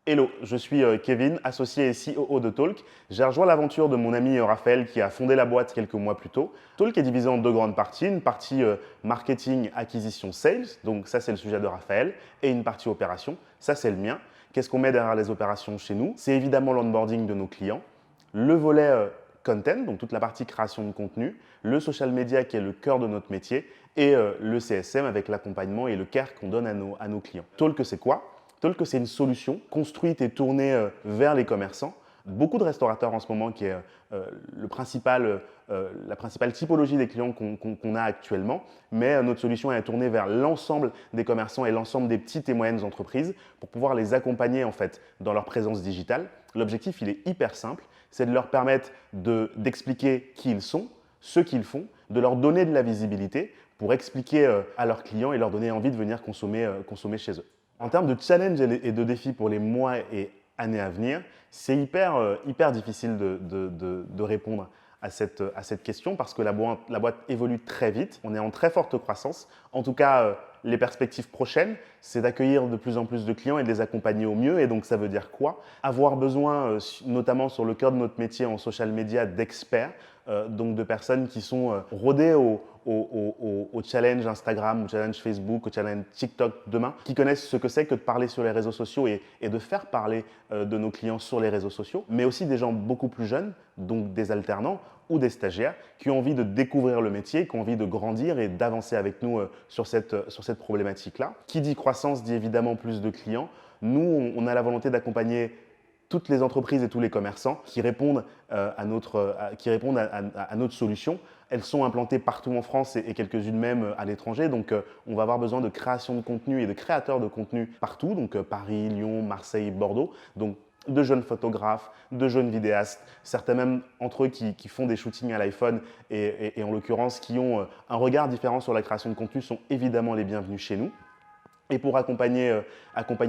Hello, je suis Kevin, associé et COO de Talk. J'ai rejoint l'aventure de mon ami Raphaël qui a fondé la boîte quelques mois plus tôt. Talk est divisé en deux grandes parties, une partie marketing, acquisition, sales, donc ça c'est le sujet de Raphaël, et une partie opération, ça c'est le mien. Qu'est-ce qu'on met derrière les opérations chez nous? C'est évidemment l'onboarding de nos clients, le volet content, donc toute la partie création de contenu, le social media qui est le cœur de notre métier, et le CSM avec l'accompagnement et le care qu'on donne à nos clients. Talk c'est quoi? Talk, c'est une solution construite et tournée vers les commerçants. Beaucoup de restaurateurs en ce moment, qui est la principale typologie des clients qu'on a actuellement, mais notre solution est tournée vers l'ensemble des commerçants et l'ensemble des petites et moyennes entreprises pour pouvoir les accompagner en fait dans leur présence digitale. L'objectif, il est hyper simple, c'est de leur permettre d'expliquer qui ils sont, ce qu'ils font, de leur donner de la visibilité pour expliquer à leurs clients et leur donner envie de venir consommer chez eux. En termes de challenge et de défis pour les mois et années à venir, c'est hyper difficile de répondre à cette question parce que la boîte évolue très vite. On est en très forte croissance. En tout cas, les perspectives prochaines, c'est d'accueillir de plus en plus de clients et de les accompagner au mieux. Et donc, ça veut dire quoi? Avoir besoin, notamment sur le cœur de notre métier en social media, d'experts, donc de personnes qui sont rodées au challenge Instagram, au challenge Facebook, au challenge TikTok demain, qui connaissent ce que c'est que de parler sur les réseaux sociaux et de faire parler de nos clients sur les réseaux sociaux, mais aussi des gens beaucoup plus jeunes, donc des alternants ou des stagiaires qui ont envie de découvrir le métier, qui ont envie de grandir et d'avancer avec nous sur cette problématique-là. Qui dit croissance dit évidemment plus de clients. Nous, on a la volonté d'accompagner toutes les entreprises et tous les commerçants qui répondent à notre solution. Elles sont implantées partout en France et quelques-unes même à l'étranger. Donc, on va avoir besoin de création de contenu et de créateurs de contenu partout. Donc, Paris, Lyon, Marseille, Bordeaux. Donc, de jeunes photographes, de jeunes vidéastes, certains même entre eux qui font des shootings à l'iPhone et en l'occurrence qui ont un regard différent sur la création de contenu sont évidemment les bienvenus chez nous. Et pour accompagner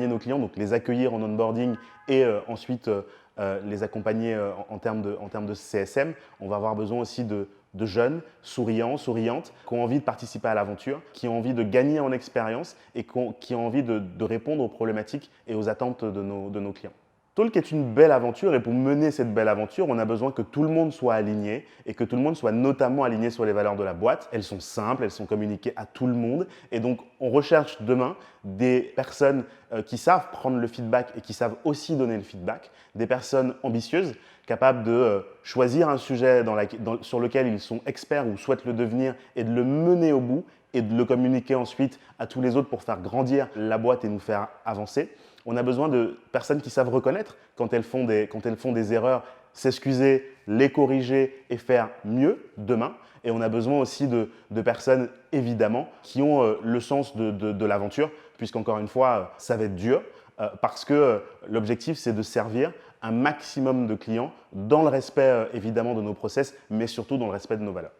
nos clients, donc les accueillir en onboarding et ensuite les accompagner en termes de CSM, on va avoir besoin aussi de jeunes, souriants, souriantes, qui ont envie de participer à l'aventure, qui ont envie de gagner en expérience et qui ont envie de répondre aux problématiques et aux attentes de nos clients. Talk est une belle aventure et pour mener cette belle aventure, on a besoin que tout le monde soit aligné et que tout le monde soit notamment aligné sur les valeurs de la boîte. Elles sont simples, elles sont communiquées à tout le monde et donc on recherche demain des personnes qui savent prendre le feedback et qui savent aussi donner le feedback, des personnes ambitieuses, capables de choisir un sujet sur lequel ils sont experts ou souhaitent le devenir et de le mener au bout et de le communiquer ensuite à tous les autres pour faire grandir la boîte et nous faire avancer. On a besoin de personnes qui savent reconnaître quand elles font des erreurs, s'excuser, les corriger et faire mieux demain. Et on a besoin aussi de personnes, évidemment, qui ont le sens de l'aventure, puisqu'encore une fois, ça va être dur, parce que l'objectif, c'est de servir un maximum de clients dans le respect, évidemment, de nos process, mais surtout dans le respect de nos valeurs.